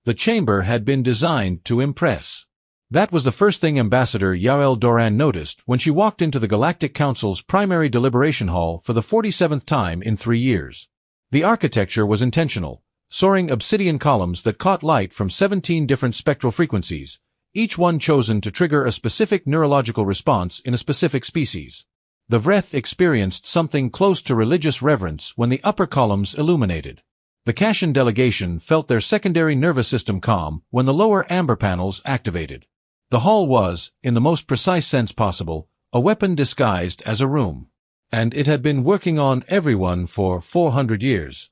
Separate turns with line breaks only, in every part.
The chamber had been designed to impress. That was the first thing Ambassador Yael Doran noticed when she walked into the Galactic Council's primary deliberation hall for the 47th time in 3 years. The architecture was intentional, soaring obsidian columns that caught light from 17 different spectral frequencies, each one chosen to trigger a specific neurological response in a specific species. The Vreth experienced something close to religious reverence when the upper columns illuminated. The Kashan delegation felt their secondary nervous system calm when the lower amber panels activated. The hall was, in the most precise sense possible, a weapon disguised as a room. And it had been working on everyone for 400 years.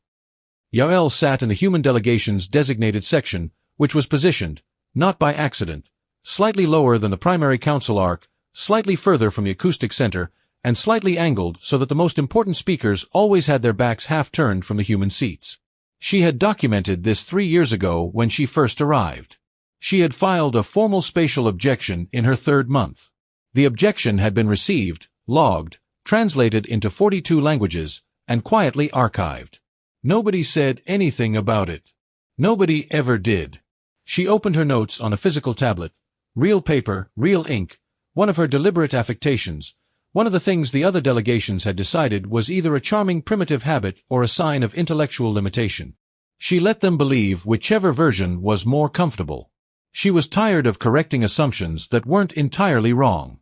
Yael sat in the human delegation's designated section, which was positioned, not by accident, slightly lower than the primary council arc, slightly further from the acoustic center, and slightly angled so that the most important speakers always had their backs half turned from the human seats. She had documented this 3 years ago when she first arrived. She had filed a formal spatial objection in her 3rd month. The objection had been received, logged, translated into 42 languages, and quietly archived. Nobody said anything about it. Nobody ever did. She opened her notes on a physical tablet. Real paper, real ink, one of her deliberate affectations. One of the things the other delegations had decided was either a charming primitive habit or a sign of intellectual limitation. She let them believe whichever version was more comfortable. She was tired of correcting assumptions that weren't entirely wrong.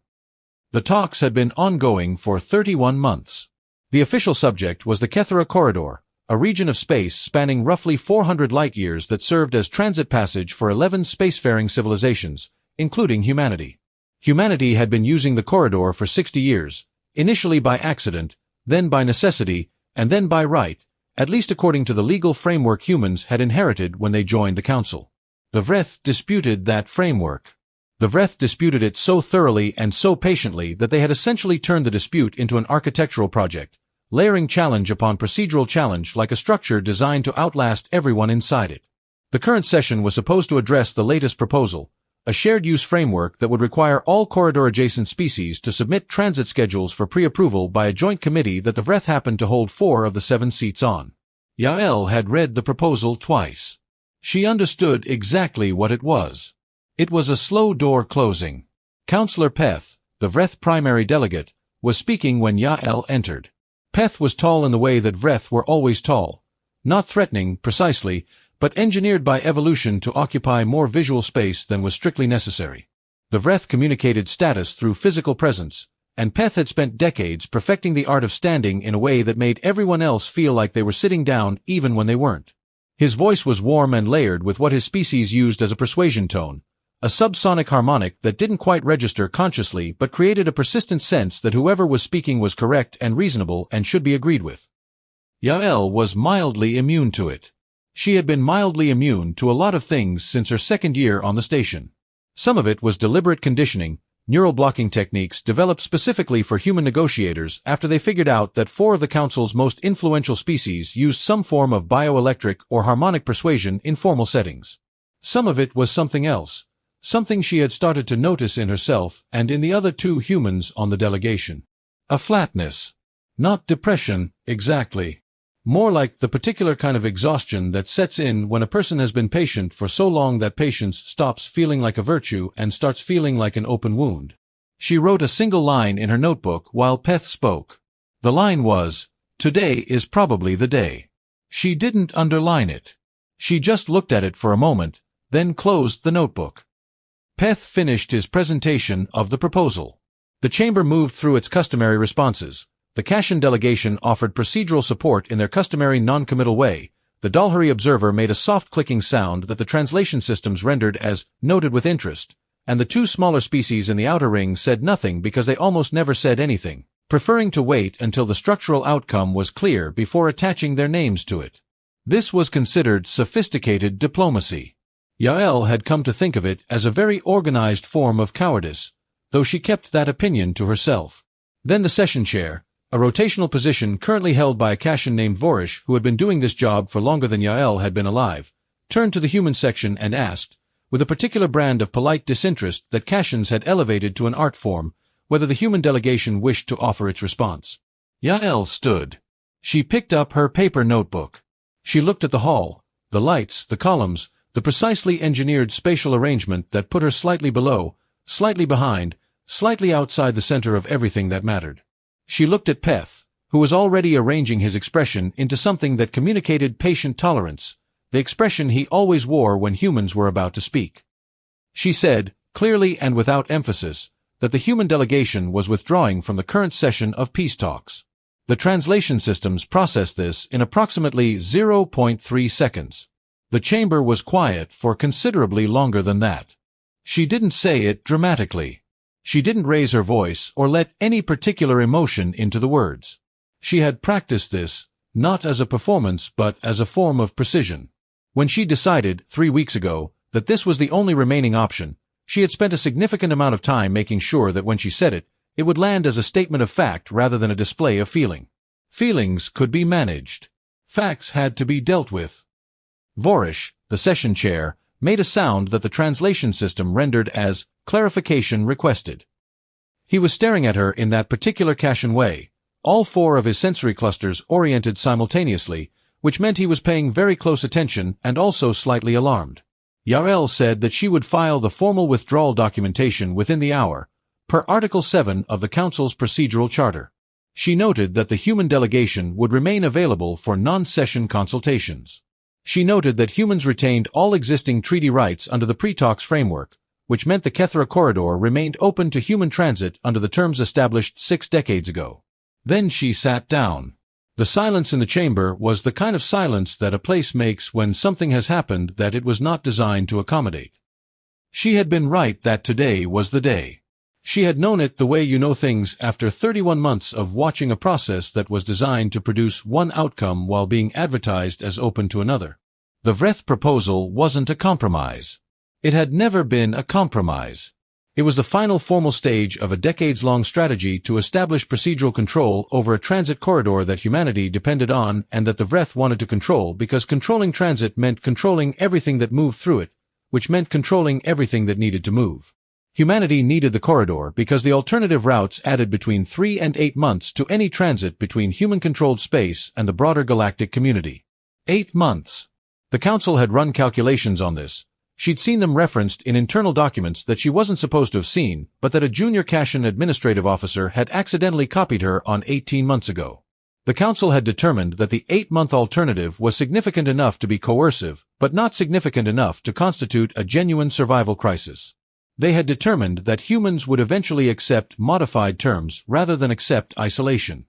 The talks had been ongoing for 31 months. The official subject was the Kethera Corridor, a region of space spanning roughly 400 light-years that served as transit passage for 11 spacefaring civilizations, including humanity. Humanity had been using the corridor for 60 years, initially by accident, then by necessity, and then by right, at least according to the legal framework humans had inherited when they joined the Council. The Vreth disputed that framework. The Vreth disputed it so thoroughly and so patiently that they had essentially turned the dispute into an architectural project, layering challenge upon procedural challenge like a structure designed to outlast everyone inside it. The current session was supposed to address the latest proposal, a shared-use framework that would require all corridor-adjacent species to submit transit schedules for pre-approval by a joint committee that the Vreth happened to hold 4 of the 7 seats on. Yael had read the proposal twice. She understood exactly what it was. It was a slow door closing. Councillor Peth, the Vreth primary delegate, was speaking when Yael entered. Peth was tall in the way that Vreth were always tall. Not threatening, precisely, but engineered by evolution to occupy more visual space than was strictly necessary. The Vreth communicated status through physical presence, and Peth had spent decades perfecting the art of standing in a way that made everyone else feel like they were sitting down even when they weren't. His voice was warm and layered with what his species used as a persuasion tone, a subsonic harmonic that didn't quite register consciously but created a persistent sense that whoever was speaking was correct and reasonable and should be agreed with. Yael was mildly immune to it. She had been mildly immune to a lot of things since her 2nd year on the station. Some of it was deliberate conditioning, neural blocking techniques developed specifically for human negotiators after they figured out that 4 of the Council's most influential species used some form of bioelectric or harmonic persuasion in formal settings. Some of it was something else, something she had started to notice in herself and in the other 2 humans on the delegation. A flatness. Not depression, exactly. More like the particular kind of exhaustion that sets in when a person has been patient for so long that patience stops feeling like a virtue and starts feeling like an open wound. She wrote a single line in her notebook while Peth spoke. The line was, "Today is probably the day." She didn't underline it. She just looked at it for a moment, then closed the notebook. Peth finished his presentation of the proposal. The chamber moved through its customary responses. The Kashan delegation offered procedural support in their customary non-committal way. The Dalhari observer made a soft clicking sound that the translation systems rendered as "noted with interest," and the 2 smaller species in the outer ring said nothing because they almost never said anything, preferring to wait until the structural outcome was clear before attaching their names to it. This was considered sophisticated diplomacy. Yael had come to think of it as a very organized form of cowardice, though she kept that opinion to herself. Then the session chair, a rotational position currently held by a Kashan named Vorish who had been doing this job for longer than Yael had been alive, turned to the human section and asked, with a particular brand of polite disinterest that Kashans had elevated to an art form, whether the human delegation wished to offer its response. Yael stood. She picked up her paper notebook. She looked at the hall, the lights, the columns, The precisely engineered spatial arrangement that put her slightly below, slightly behind, slightly outside the center of everything that mattered. She looked at Peth, who was already arranging his expression into something that communicated patient tolerance, the expression he always wore when humans were about to speak. She said, clearly and without emphasis, that the human delegation was withdrawing from the current session of peace talks. The translation systems processed this in approximately 0.3 seconds. The chamber was quiet for considerably longer than that. She didn't say it dramatically. She didn't raise her voice or let any particular emotion into the words. She had practiced this, not as a performance but as a form of precision. When she decided, 3 weeks ago, that this was the only remaining option, she had spent a significant amount of time making sure that when she said it, it would land as a statement of fact rather than a display of feeling. Feelings could be managed. Facts had to be dealt with. Vorish, the session chair, made a sound that the translation system rendered as clarification requested. He was staring at her in that particular Kashan way, all 4 of his sensory clusters oriented simultaneously, which meant he was paying very close attention and also slightly alarmed. Yarel said that she would file the formal withdrawal documentation within the hour, per Article 7 of the Council's procedural charter. She noted that the human delegation would remain available for non-session consultations. She noted that humans retained all existing treaty rights under the pre-talks framework, which meant the Kethra corridor remained open to human transit under the terms established 6 decades ago. Then she sat down. The silence in the chamber was the kind of silence that a place makes when something has happened that it was not designed to accommodate. She had been right that today was the day. She had known it the way you know things after 31 months of watching a process that was designed to produce one outcome while being advertised as open to another. The Vreth proposal wasn't a compromise. It had never been a compromise. It was the final formal stage of a decades-long strategy to establish procedural control over a transit corridor that humanity depended on and that the Vreth wanted to control because controlling transit meant controlling everything that moved through it, which meant controlling everything that needed to move. Humanity needed the corridor because the alternative routes added between 3 and 8 months to any transit between human-controlled space and the broader galactic community. 8 months. The Council had run calculations on this. She'd seen them referenced in internal documents that she wasn't supposed to have seen, but that a junior Kashan administrative officer had accidentally copied her on 18 months ago. The Council had determined that the 8-month alternative was significant enough to be coercive, but not significant enough to constitute a genuine survival crisis. They had determined that humans would eventually accept modified terms rather than accept isolation.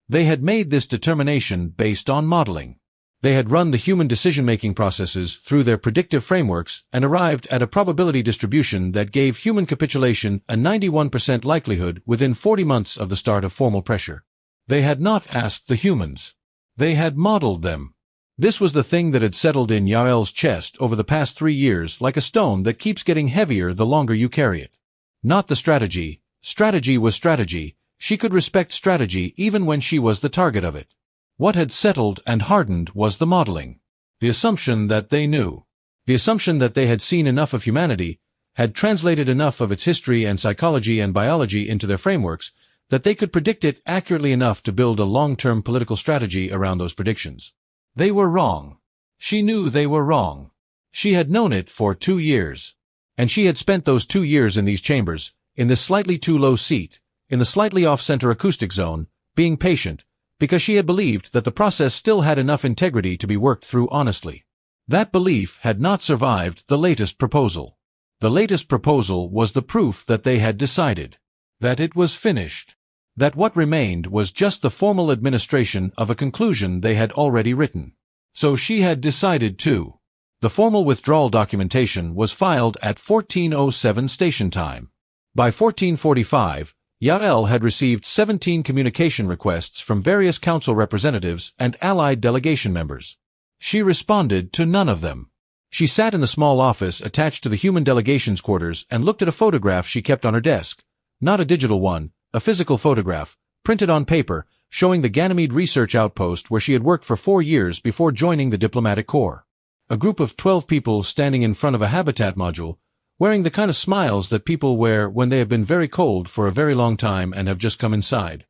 They had made this determination based on modeling. They had run the human decision-making processes through their predictive frameworks and arrived at a probability distribution that gave human capitulation a 91% likelihood within 40 months of the start of formal pressure. They had not asked the humans. They had modeled them. This was the thing that had settled in Yael's chest over the past 3 years like a stone that keeps getting heavier the longer you carry it. Not the strategy. Strategy was strategy. She could respect strategy even when she was the target of it. What had settled and hardened was the modeling. The assumption that they knew. The assumption that they had seen enough of humanity, had translated enough of its history and psychology and biology into their frameworks, that they could predict it accurately enough to build a long-term political strategy around those predictions. They were wrong. She knew they were wrong. She had known it for 2 years. And she had spent those 2 years in these chambers, in this slightly too low seat, in the slightly off-center acoustic zone, being patient, because she had believed that the process still had enough integrity to be worked through honestly. That belief had not survived the latest proposal. The latest proposal was the proof that they had decided. That it was finished. That what remained was just the formal administration of a conclusion they had already written. So she had decided too. The formal withdrawal documentation was filed at 14:07 station time. By 14:45, Yael had received 17 communication requests from various council representatives and allied delegation members. She responded to none of them. She sat in the small office attached to the human delegation's quarters and looked at a photograph she kept on her desk. Not a digital one, a physical photograph, printed on paper, showing the Ganymede research outpost where she had worked for 4 years before joining the diplomatic corps. A group of 12 people standing in front of a habitat module, wearing the kind of smiles that people wear when they have been very cold for a very long time and have just come inside.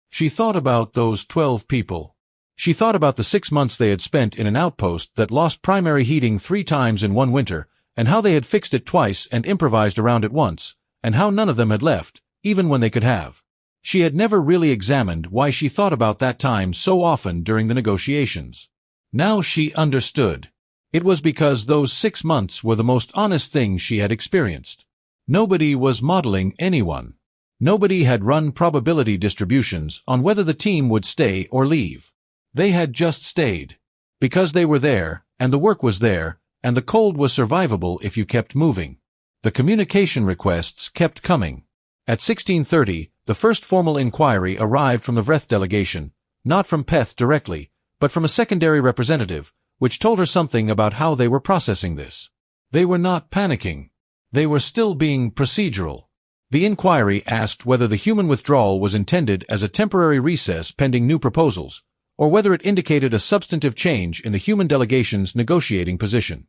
She thought about those 12 people. She thought about the 6 months they had spent in an outpost that lost primary heating 3 times in one winter, and how they had fixed it twice and improvised around it once, and how none of them had left, even when they could have. She had never really examined why she thought about that time so often during the negotiations. Now she understood. It was because those 6 months were the most honest thing she had experienced. Nobody was modeling anyone. Nobody had run probability distributions on whether the team would stay or leave. They had just stayed. Because they were there, and the work was there, and the cold was survivable if you kept moving. The communication requests kept coming. At 16:30, the first formal inquiry arrived from the Vreth delegation, not from Peth directly, but from a secondary representative, which told her something about how they were processing this. They were not panicking. They were still being procedural. The inquiry asked whether the human withdrawal was intended as a temporary recess pending new proposals, or whether it indicated a substantive change in the human delegation's negotiating position.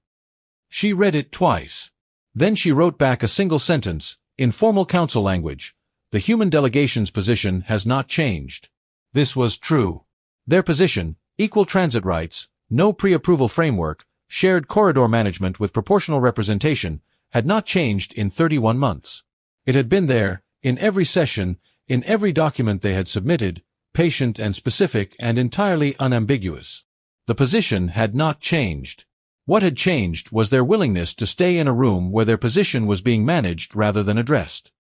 She read it twice. Then she wrote back a single sentence, in formal council language. The human delegation's position has not changed. This was true. Their position, equal transit rights, no pre-approval framework, shared corridor management with proportional representation, had not changed in 31 months. It had been there, in every session, in every document they had submitted, patient and specific and entirely unambiguous. The position had not changed. What had changed was their willingness to stay in a room where their position was being managed rather than addressed.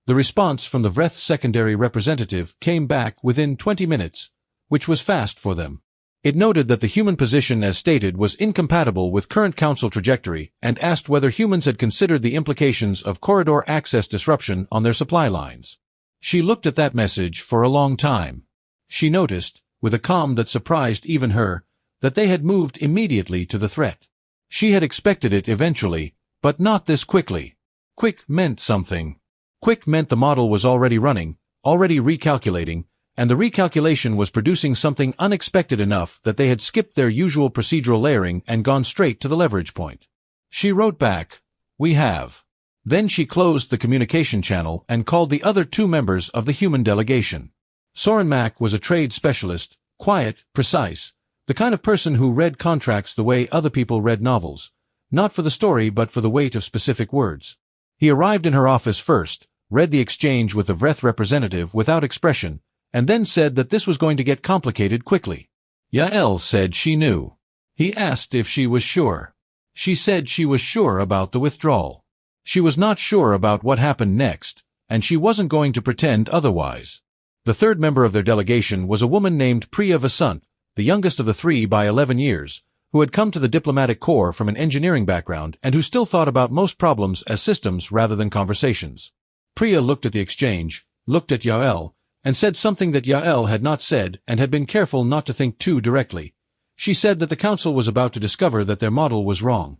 The response from the Vreth secondary representative came back within 20 minutes, which was fast for them. It noted that the human position as stated was incompatible with current council trajectory and asked whether humans had considered the implications of corridor access disruption on their supply lines. She looked at that message for a long time. She noticed, with a calm that surprised even her, that they had moved immediately to the threat. She had expected it eventually, but not this quickly. Quick meant something. Quick meant the model was already running, already recalculating, and the recalculation was producing something unexpected enough that they had skipped their usual procedural layering and gone straight to the leverage point. She wrote back, "We have." Then she closed the communication channel and called the other 2 members of the human delegation. Soren Mack was a trade specialist, quiet, precise, the kind of person who read contracts the way other people read novels, not for the story but for the weight of specific words. He arrived in her office first, read the exchange with the Vreth representative without expression, and then said that this was going to get complicated quickly. Yael said she knew. He asked if she was sure. She said she was sure about the withdrawal. She was not sure about what happened next, and she wasn't going to pretend otherwise. The third member of their delegation was a woman named Priya Vasant, the youngest of the 3 by 11 years, who had come to the diplomatic corps from an engineering background and who still thought about most problems as systems rather than conversations. Priya looked at the exchange, looked at Yael, and said something that Yael had not said and had been careful not to think too directly. She said that the council was about to discover that their model was wrong.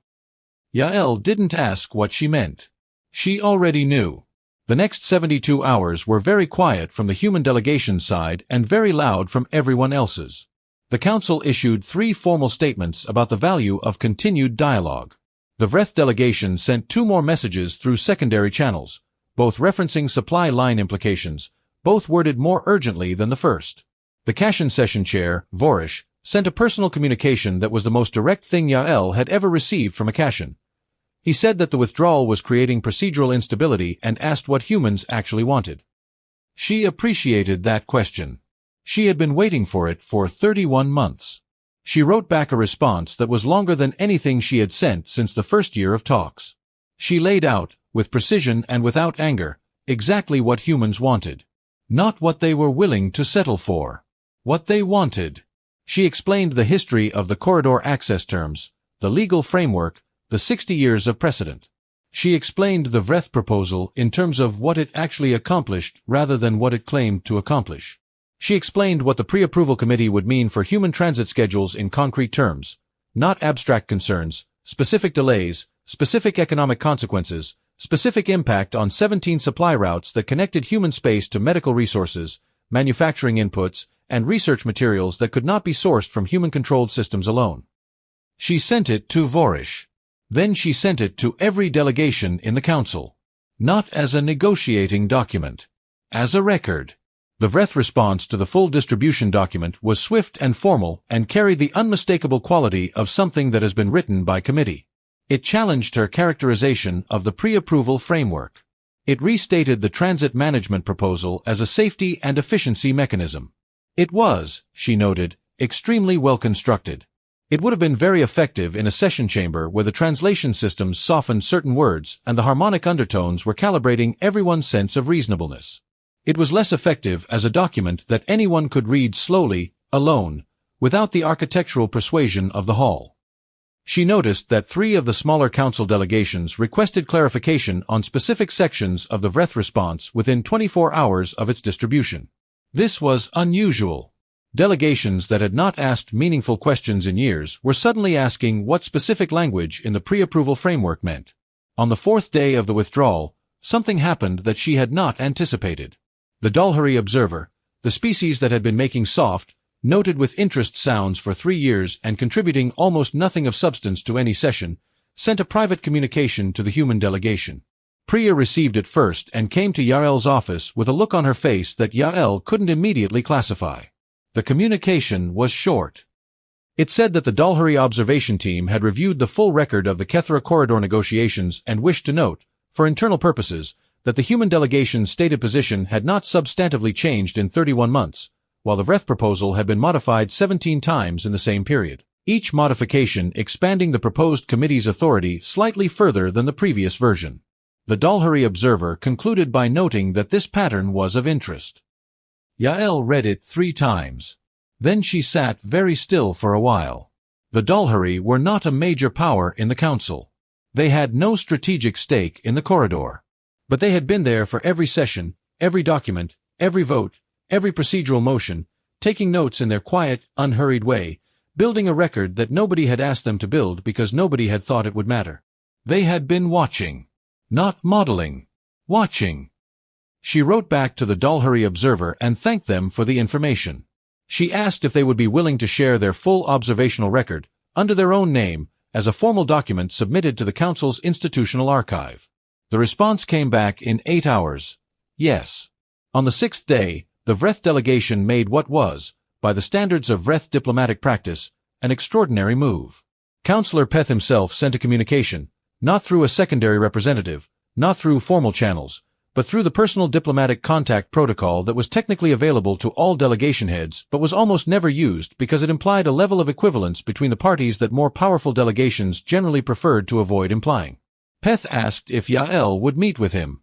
Yael didn't ask what she meant. She already knew. The next 72 hours were very quiet from the human delegation side and very loud from everyone else's. The council issued 3 formal statements about the value of continued dialogue. The Vreth delegation sent 2 more messages through secondary channels, both referencing supply line implications, both worded more urgently than the first. The Kashin session chair, Vorish, sent a personal communication that was the most direct thing Yael had ever received from a Kashin. He said that the withdrawal was creating procedural instability and asked what humans actually wanted. She appreciated that question. She had been waiting for it for 31 months. She wrote back a response that was longer than anything she had sent since the first year of talks. She laid out, with precision and without anger, exactly what humans wanted. Not what they were willing to settle for. What they wanted. She explained the history of the corridor access terms, the legal framework, the 60 years of precedent. She explained the Vreth proposal in terms of what it actually accomplished rather than what it claimed to accomplish. She explained what the pre-approval committee would mean for human transit schedules in concrete terms, not abstract concerns, specific delays, specific economic consequences, specific impact on 17 supply routes that connected human space to medical resources, manufacturing inputs, and research materials that could not be sourced from human-controlled systems alone. She sent it to Vorish. Then she sent it to every delegation in the council. Not as a negotiating document. As a record. The Vreth response to the full distribution document was swift and formal and carried the unmistakable quality of something that has been written by committee. It challenged her characterization of the pre-approval framework. It restated the transit management proposal as a safety and efficiency mechanism. It was, she noted, extremely well constructed. It would have been very effective in a session chamber where the translation systems softened certain words and the harmonic undertones were calibrating everyone's sense of reasonableness. It was less effective as a document that anyone could read slowly, alone, without the architectural persuasion of the hall. She noticed that 3 of the smaller council delegations requested clarification on specific sections of the Vreth response within 24 hours of its distribution. This was unusual. Delegations that had not asked meaningful questions in years were suddenly asking what specific language in the pre-approval framework meant. On the 4th day of the withdrawal, something happened that she had not anticipated. The Dalhari observer, the species that had been making soft, noted with interest sounds for 3 years and contributing almost nothing of substance to any session, sent a private communication to the human delegation. Priya received it first and came to Yael's office with a look on her face that Yael couldn't immediately classify. The communication was short. It said that the Dalhari observation team had reviewed the full record of the Kethra corridor negotiations and wished to note, for internal purposes, that the human delegation's stated position had not substantively changed in 31 months, while the Vreth proposal had been modified 17 times in the same period, each modification expanding the proposed committee's authority slightly further than the previous version. The Dalhari observer concluded by noting that this pattern was of interest. Yael read it 3 times. Then she sat very still for a while. The Dalhari were not a major power in the council. They had no strategic stake in the corridor. But they had been there for every session, every document, every vote, every procedural motion, taking notes in their quiet, unhurried way, building a record that nobody had asked them to build because nobody had thought it would matter. They had been watching. Not modeling. Watching. She wrote back to the Dalhari observer and thanked them for the information. She asked if they would be willing to share their full observational record, under their own name, as a formal document submitted to the Council's institutional archive. The response came back in 8 hours. Yes. On the 6th day, the Vreth delegation made what was, by the standards of Vreth diplomatic practice, an extraordinary move. Councillor Peth himself sent a communication, not through a secondary representative, not through formal channels, but through the personal diplomatic contact protocol that was technically available to all delegation heads but was almost never used because it implied a level of equivalence between the parties that more powerful delegations generally preferred to avoid implying. Peth asked if Yael would meet with him.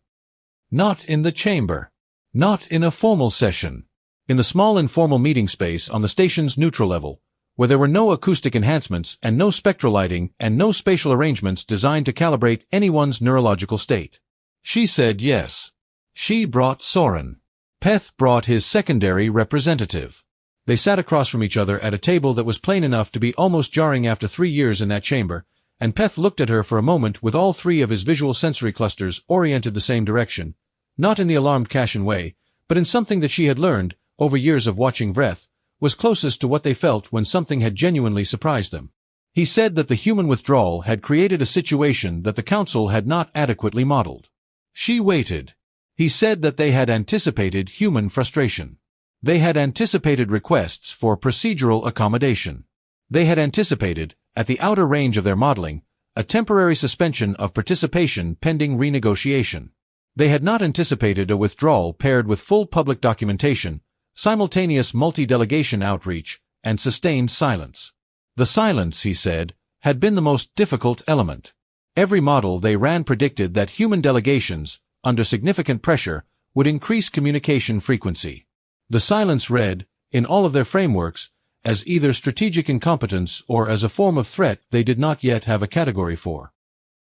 Not in the chamber. Not in a formal session. In the small informal meeting space on the station's neutral level, where there were no acoustic enhancements and no spectral lighting and no spatial arrangements designed to calibrate anyone's neurological state. She said yes. She brought Soren. Peth brought his secondary representative. They sat across from each other at a table that was plain enough to be almost jarring after 3 years in that chamber, and Peth looked at her for a moment with all 3 of his visual sensory clusters oriented the same direction, not in the alarmed Kashan way, but in something that she had learned, over years of watching Vreth, was closest to what they felt when something had genuinely surprised them. He said that the human withdrawal had created a situation that the council had not adequately modeled. She waited. He said that they had anticipated human frustration. They had anticipated requests for procedural accommodation. They had anticipated, at the outer range of their modeling, a temporary suspension of participation pending renegotiation. They had not anticipated a withdrawal paired with full public documentation, simultaneous multi-delegation outreach, and sustained silence. The silence, he said, had been the most difficult element. Every model they ran predicted that human delegations, under significant pressure, would increase communication frequency. The silence read, in all of their frameworks, as either strategic incompetence or as a form of threat they did not yet have a category for.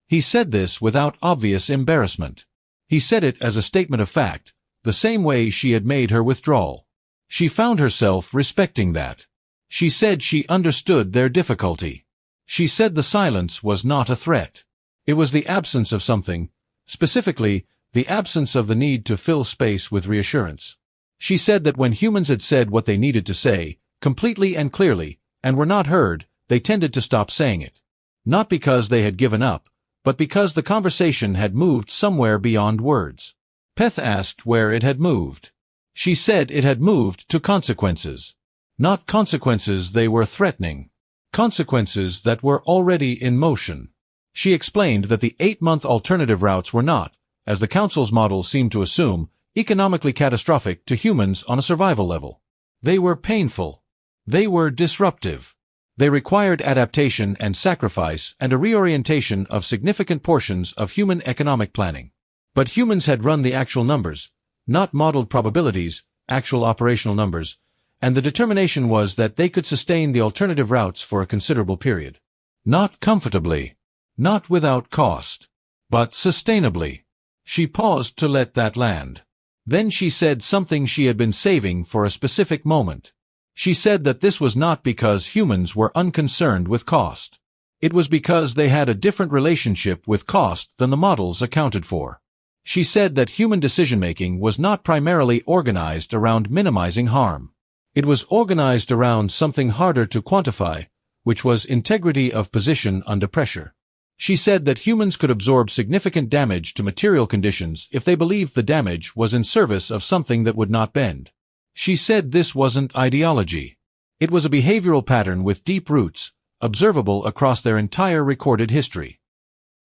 He said this without obvious embarrassment. He said it as a statement of fact, the same way she had made her withdrawal. She found herself respecting that. She said she understood their difficulty. She said the silence was not a threat. It was the absence of something, specifically, the absence of the need to fill space with reassurance. She said that when humans had said what they needed to say, completely and clearly, and were not heard, they tended to stop saying it. Not because they had given up, but because the conversation had moved somewhere beyond words. Peth asked where it had moved. She said it had moved to consequences. Not consequences they were threatening. Consequences that were already in motion. She explained that the 8-month alternative routes were not, as the Council's model seemed to assume, economically catastrophic to humans on a survival level. They were painful. They were disruptive. They required adaptation and sacrifice and a reorientation of significant portions of human economic planning. But humans had run the actual numbers, not modeled probabilities, actual operational numbers, and the determination was that they could sustain the alternative routes for a considerable period. Not comfortably, not without cost, but sustainably. She paused to let that land. Then she said something she had been saving for a specific moment. She said that this was not because humans were unconcerned with cost. It was because they had a different relationship with cost than the models accounted for. She said that human decision-making was not primarily organized around minimizing harm. It was organized around something harder to quantify, which was integrity of position under pressure. She said that humans could absorb significant damage to material conditions if they believed the damage was in service of something that would not bend. She said this wasn't ideology. It was a behavioral pattern with deep roots, observable across their entire recorded history.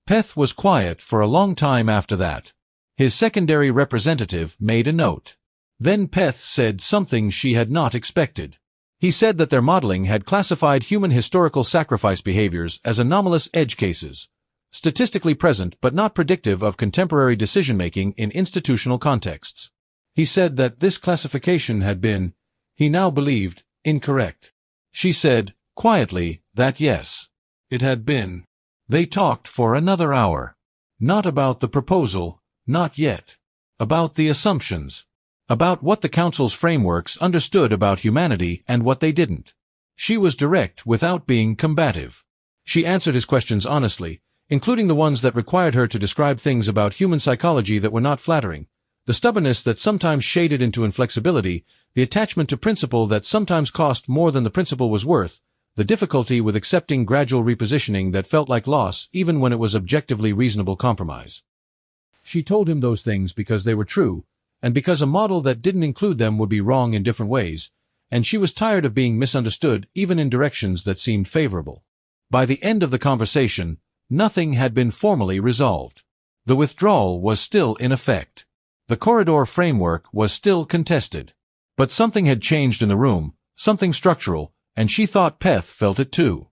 Peth was quiet for a long time after that. His secondary representative made a note. Then Peth said something she had not expected. He said that their modeling had classified human historical sacrifice behaviors as anomalous edge cases, statistically present but not predictive of contemporary decision-making in institutional contexts. He said that this classification had been, he now believed, incorrect. She said, quietly, that yes, it had been. They talked for another hour. Not about the proposal, not yet. About the assumptions. About what the Council's frameworks understood about humanity and what they didn't. She was direct without being combative. She answered his questions honestly, including the ones that required her to describe things about human psychology that were not flattering, the stubbornness that sometimes shaded into inflexibility, the attachment to principle that sometimes cost more than the principle was worth, the difficulty with accepting gradual repositioning that felt like loss even when it was objectively reasonable compromise. She told him those things because they were true, and because a model that didn't include them would be wrong in different ways, and she was tired of being misunderstood even in directions that seemed favorable. By the end of the conversation, nothing had been formally resolved. The withdrawal was still in effect. The corridor framework was still contested. But something had changed in the room, something structural, and she thought Peth felt it too.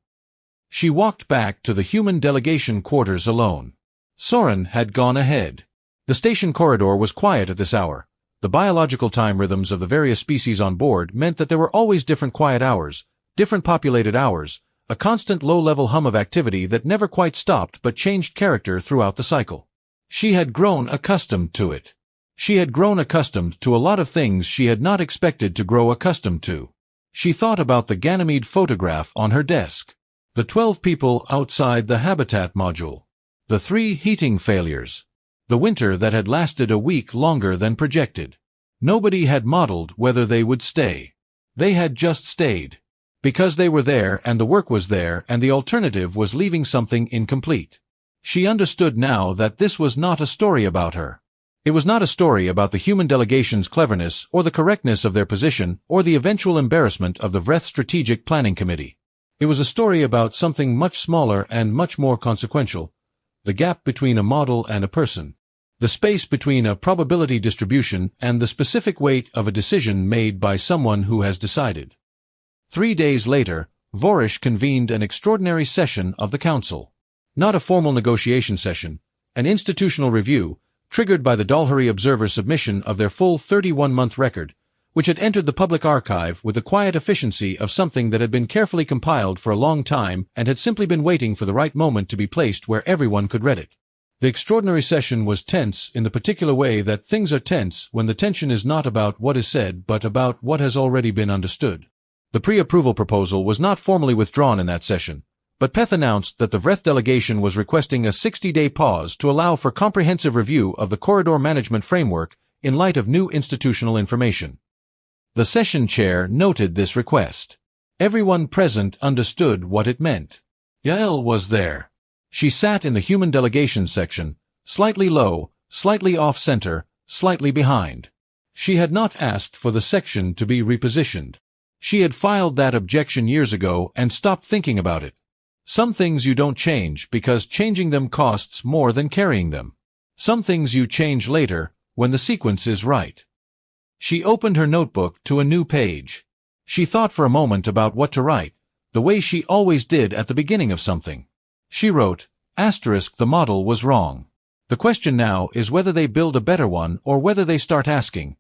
She walked back to the human delegation quarters alone. Soren had gone ahead. The station corridor was quiet at this hour. The biological time rhythms of the various species on board meant that there were always different quiet hours, different populated hours, a constant low-level hum of activity that never quite stopped but changed character throughout the cycle. She had grown accustomed to it. She had grown accustomed to a lot of things she had not expected to grow accustomed to. She thought about the Ganymede photograph on her desk, the 12 people outside the habitat module, the 3 heating failures, the winter that had lasted a week longer than projected. Nobody had modeled whether they would stay. They had just stayed. Because they were there and the work was there and the alternative was leaving something incomplete. She understood now that this was not a story about her. It was not a story about the human delegation's cleverness or the correctness of their position or the eventual embarrassment of the Vreth Strategic Planning Committee. It was a story about something much smaller and much more consequential, the gap between a model and a person, the space between a probability distribution and the specific weight of a decision made by someone who has decided. 3 days later, Vorish convened an extraordinary session of the Council. Not a formal negotiation session, an institutional review, triggered by the Dalhuri Observer submission of their full 31-month record, which had entered the public archive with the quiet efficiency of something that had been carefully compiled for a long time and had simply been waiting for the right moment to be placed where everyone could read it. The extraordinary session was tense in the particular way that things are tense when the tension is not about what is said but about what has already been understood. The pre-approval proposal was not formally withdrawn in that session, but Peth announced that the Vreth delegation was requesting a 60-day pause to allow for comprehensive review of the corridor management framework in light of new institutional information. The session chair noted this request. Everyone present understood what it meant. Yael was there. She sat in the human delegation section, slightly low, slightly off-center, slightly behind. She had not asked for the section to be repositioned. She had filed that objection years ago and stopped thinking about it. Some things you don't change because changing them costs more than carrying them. Some things you change later, when the sequence is right. She opened her notebook to a new page. She thought for a moment about what to write, the way she always did at the beginning of something. She wrote, the model was wrong. The question now is whether they build a better one or whether they start asking.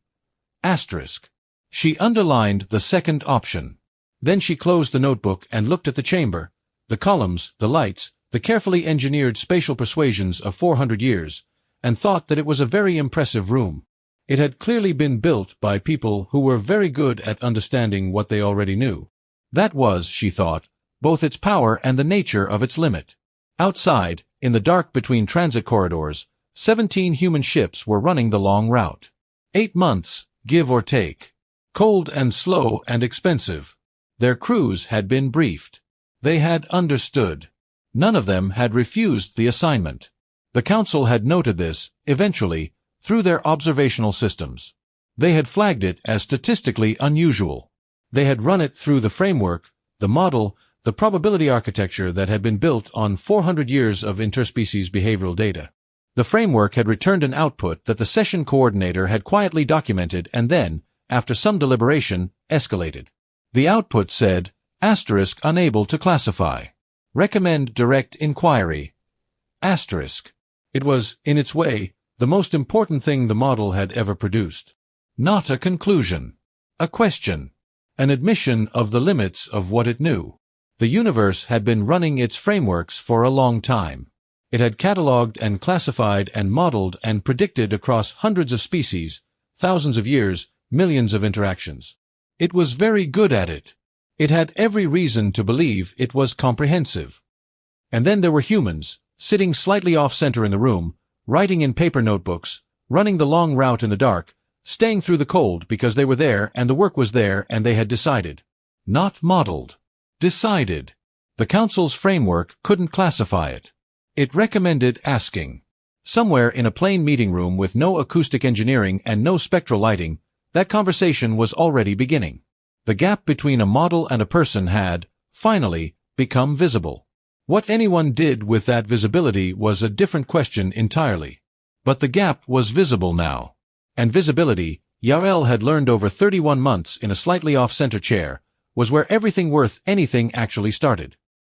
She underlined the second option. Then she closed the notebook and looked at the chamber, the columns, the lights, the carefully engineered spatial persuasions of 400 years, and thought that it was a very impressive room. It had clearly been built by people who were very good at understanding what they already knew. That was, she thought, both its power and the nature of its limit. Outside, in the dark between transit corridors, 17 human ships were running the long route. 8 months, give or take. Cold and slow and expensive. Their crews had been briefed. They had understood. None of them had refused the assignment. The Council had noted this, eventually, through their observational systems. They had flagged it as statistically unusual. They had run it through the framework, the model, the probability architecture that had been built on 400 years of interspecies behavioral data. The framework had returned an output that the session coordinator had quietly documented and then, after some deliberation, escalated. The output said, unable to classify. Recommend direct inquiry. It was, in its way, the most important thing the model had ever produced. Not a conclusion. A question. An admission of the limits of what it knew. The universe had been running its frameworks for a long time. It had catalogued and classified and modeled and predicted across hundreds of species, thousands of years, millions of interactions. It was very good at it. It had every reason to believe it was comprehensive. And then there were humans, sitting slightly off-center in the room, writing in paper notebooks, running the long route in the dark, staying through the cold because they were there and the work was there and they had decided. Not modeled. Decided. The Council's framework couldn't classify it. It recommended asking. Somewhere in a plain meeting room with no acoustic engineering and no spectral lighting, that conversation was already beginning. The gap between a model and a person had, finally, become visible. What anyone did with that visibility was a different question entirely. But the gap was visible now. And visibility, Yael had learned over 31 months in a slightly off-center chair, was where everything worth anything actually started.